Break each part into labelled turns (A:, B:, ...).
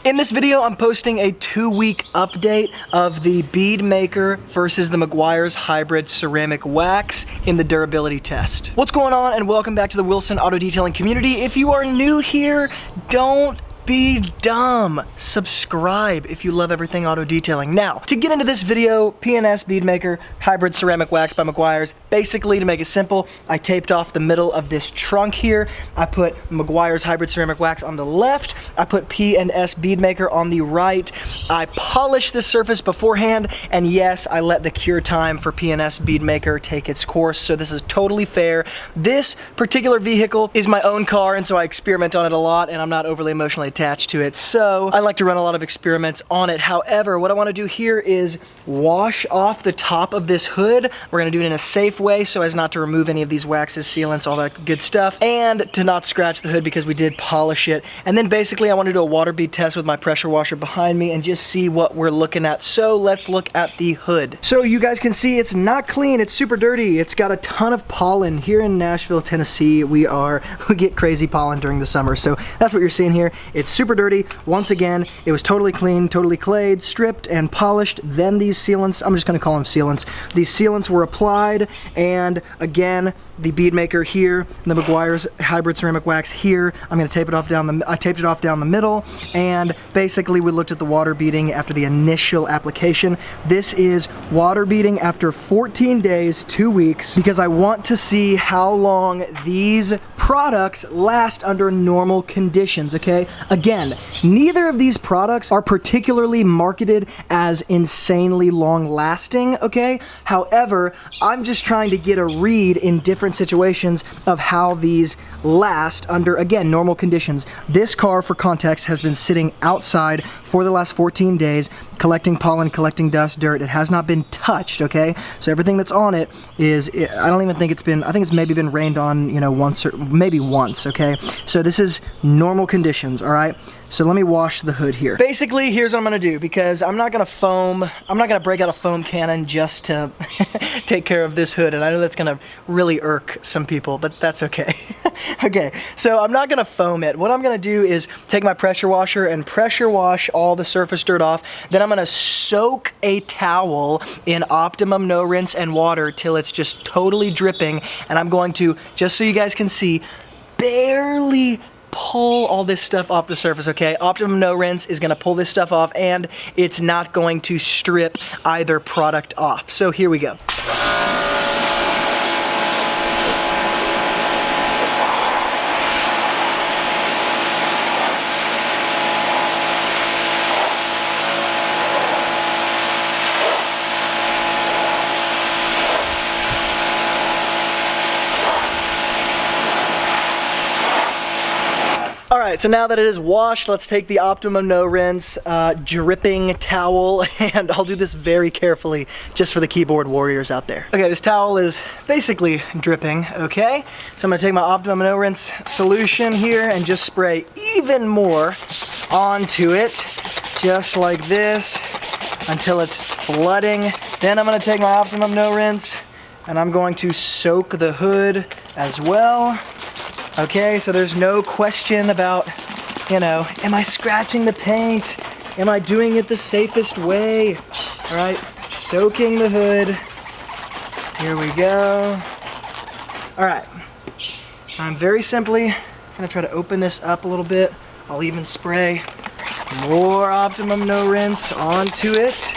A: In this video, I'm posting a 2-week update of the Beadmaker versus the Meguiar's Hybrid Ceramic Wax in the durability test. What's going on, and welcome back to the Wilson Auto Detailing community. If you are new here, don't be dumb. Subscribe if you love everything auto detailing. Now, to get into this video, P&S Beadmaker Hybrid Ceramic Wax by Meguiar's. Basically, to make it simple, I taped off the middle of this trunk here. I put Meguiar's Hybrid Ceramic Wax on the left. I put P&S Beadmaker on the right. I polished this surface beforehand, and yes, I let the cure time for P&S Beadmaker take its course, so this is totally fair. This particular vehicle is my own car, and so I experiment on it a lot, and I'm not overly emotionally attached to it, so I like to run a lot of experiments on it. However, what I want to do here is wash off the top of this hood. We're going to do it in a safe way so as not to remove any of these waxes, sealants, all that good stuff, and to not scratch the hood because we did polish it. And then basically I want to do a water bead test with my pressure washer behind me and just see what we're looking at. So let's look at the hood. So you guys can see it's not clean, it's super dirty. It's got a ton of pollen. Here in Nashville, Tennessee, we get crazy pollen during the summer, so that's what you're seeing here. It's super dirty. Once again, it was totally clean, totally clayed, stripped, and polished. Then these sealants, I'm just going to call them sealants. These sealants were applied, and again, the Beadmaker here, and the Meguiar's Hybrid Ceramic Wax here. I'm going to tape it off I taped it off down the middle, and basically we looked at the water beading after the initial application. This is water beading after 14 days, 2 weeks, because I want to see how long these products last under normal conditions, okay? Again, neither of these products are particularly marketed as insanely long lasting, okay? However, I'm just trying to get a read in different situations of how these last under, again, normal conditions. This car, for context, has been sitting outside for the last 14 days, collecting pollen, collecting dust, dirt. It has not been touched, okay? So everything that's on it is, I don't even think it's been, I think it's maybe been rained on, you know, once or maybe once, okay? So this is normal conditions, all right? So let me wash the hood here. Basically, here's what I'm gonna do, because I'm not gonna break out a foam cannon just to take care of this hood, and I know that's gonna really irk some people, but that's okay. Okay, so I'm not gonna foam it. What I'm gonna do is take my pressure washer and pressure wash all the surface dirt off. Then I'm gonna soak a towel in Optimum No Rinse and water till it's just totally dripping, and I'm going to, just so you guys can see, barely pull all this stuff off the surface, okay? Optimum No Rinse is gonna pull this stuff off, and it's not going to strip either product off. So here we go. Alright, so now that it is washed, let's take the Optimum No Rinse dripping towel, and I'll do this very carefully just for the keyboard warriors out there. Okay, this towel is basically dripping, okay? So I'm gonna take my Optimum No Rinse solution here and just spray even more onto it, just like this, until it's flooding. Then I'm gonna take my Optimum No Rinse and I'm going to soak the hood as well. Okay, so there's no question about, you know, am I scratching the paint? Am I doing it the safest way? All right, soaking the hood. Here we go. All right, I'm very simply gonna try to open this up a little bit. I'll even spray more Optimum No Rinse onto it.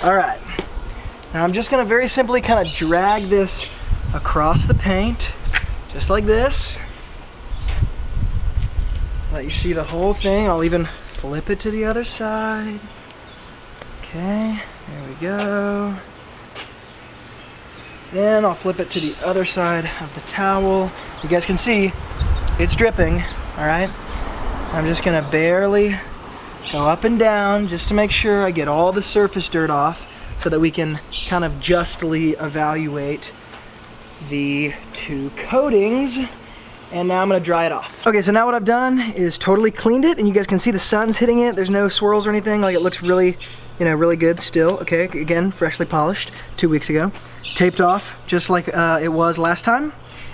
A: All right, now I'm just gonna very simply kind of drag this across the paint, just like this. Let you see the whole thing. I'll even flip it to the other side. Okay, there we go. Then I'll flip it to the other side of the towel. You guys can see it's dripping, all right? I'm just gonna barely go up and down just to make sure I get all the surface dirt off so that we can kind of justly evaluate the two coatings. And now I'm gonna dry it off. Okay, so now what I've done is totally cleaned it, and you guys can see the sun's hitting it. There's no swirls or anything. Like, it looks really, you know, really good still. Okay, again, freshly polished 2 weeks ago. Taped off just like it was last time.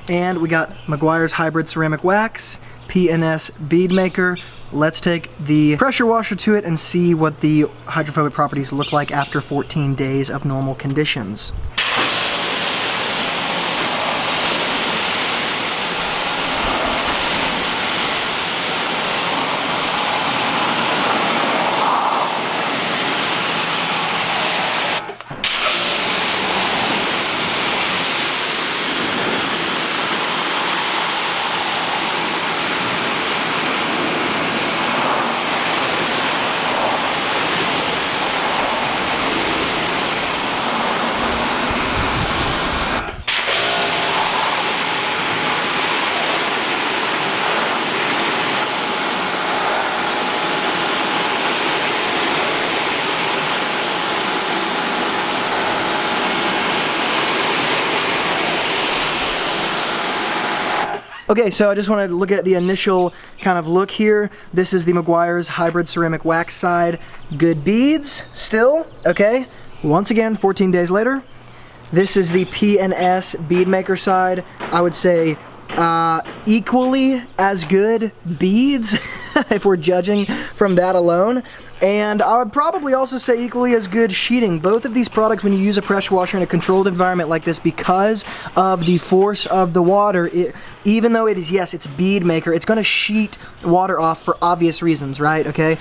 A: And we got Meguiar's Hybrid Ceramic Wax, P&S Beadmaker, let's take the pressure washer to it and see what the hydrophobic properties look like after 14 days of normal conditions. Okay, so I just want to look at the initial kind of look here. This is the Meguiar's hybrid ceramic wax side. Good beads still, okay? Once again, 14 days later. This is the P&S Beadmaker side. I would say equally as good beads if we're judging from that alone. And I would probably also say equally as good sheeting. Both of these products, when you use a pressure washer in a controlled environment like this, because of the force of the water, even though it is, yes, it's Beadmaker, it's going to sheet water off for obvious reasons, right? Okay,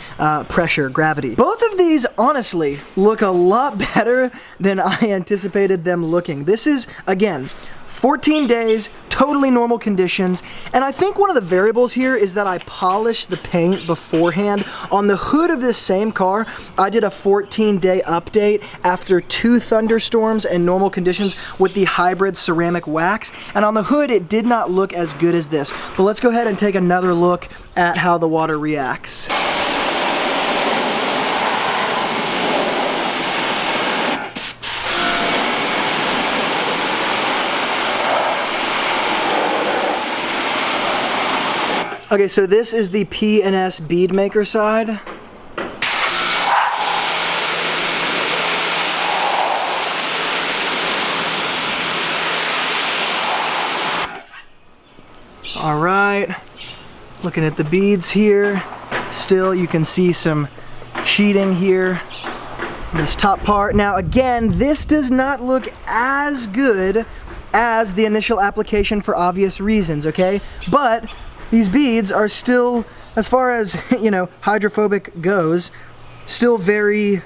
A: pressure, gravity. Both of these, honestly, look a lot better than I anticipated them looking. This is, again, 14 days, totally normal conditions, and I think one of the variables here is that I polished the paint beforehand. On the hood of this same car, I did a 14-day update after 2 thunderstorms and normal conditions with the hybrid ceramic wax, and on the hood it did not look as good as this. But let's go ahead and take another look at how the water reacts. Okay, so this is the P&S Beadmaker side. All right, looking at the beads here. Still, you can see some sheeting here in this top part. Now again, this does not look as good as the initial application for obvious reasons, okay? But these beads are still, as far as, you know, hydrophobic goes, still very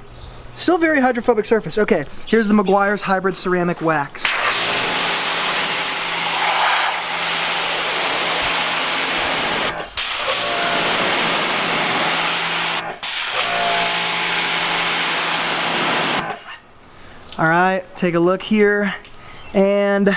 A: hydrophobic surface. Okay, here's the Meguiar's hybrid ceramic wax. All right, take a look here, and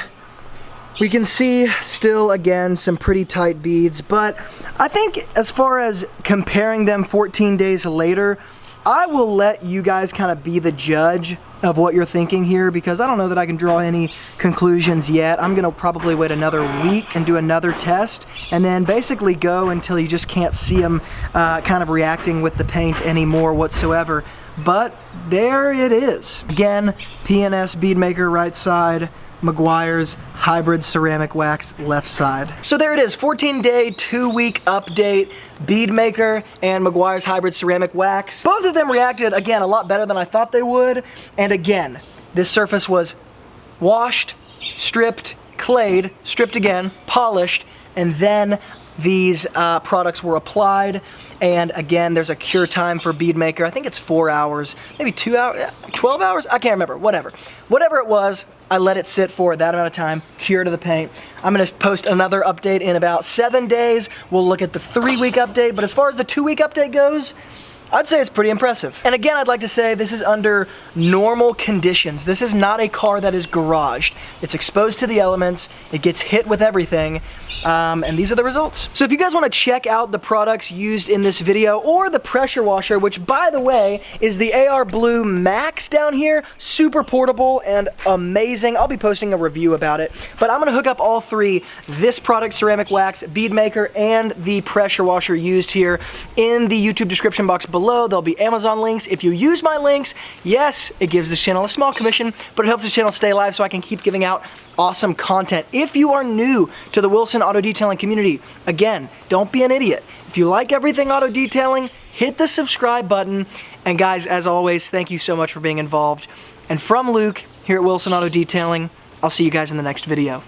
A: we can see still, again, some pretty tight beads, but I think as far as comparing them 14 days later, I will let you guys kind of be the judge of what you're thinking here, because I don't know that I can draw any conclusions yet. I'm gonna probably wait another week and do another test, and then basically go until you just can't see them kind of reacting with the paint anymore whatsoever. But there it is. Again, P&S Beadmaker right side, Meguiar's hybrid ceramic wax left side. So there it is, 14-day, 2-week update, Beadmaker and Meguiar's hybrid ceramic wax. Both of them reacted, again, a lot better than I thought they would. And again, this surface was washed, stripped, clayed, stripped again, polished, and then these products were applied. And again, there's a cure time for Beadmaker. I think it's 4 hours, maybe 2 hours, 12 hours? I can't remember, whatever. Whatever it was, I let it sit for that amount of time, cure to the paint. I'm gonna post another update in about 7 days. We'll look at the 3-week update, but as far as the 2-week update goes, I'd say it's pretty impressive. And again, I'd like to say this is under normal conditions. This is not a car that is garaged. It's exposed to the elements, it gets hit with everything, and these are the results. So if you guys wanna check out the products used in this video, or the pressure washer, which by the way, is the AR Blue Max down here, super portable and amazing. I'll be posting a review about it, but I'm gonna hook up all three, this product, ceramic wax, Beadmaker, and the pressure washer used here in the YouTube description box below. There'll be Amazon links. If you use my links, yes, it gives this channel a small commission, but it helps the channel stay alive so I can keep giving out awesome content. If you are new to the Wilson Auto Detailing community, again, don't be an idiot. If you like everything auto detailing, hit the subscribe button. And guys, as always, thank you so much for being involved. And from Luke, here at Wilson Auto Detailing, I'll see you guys in the next video.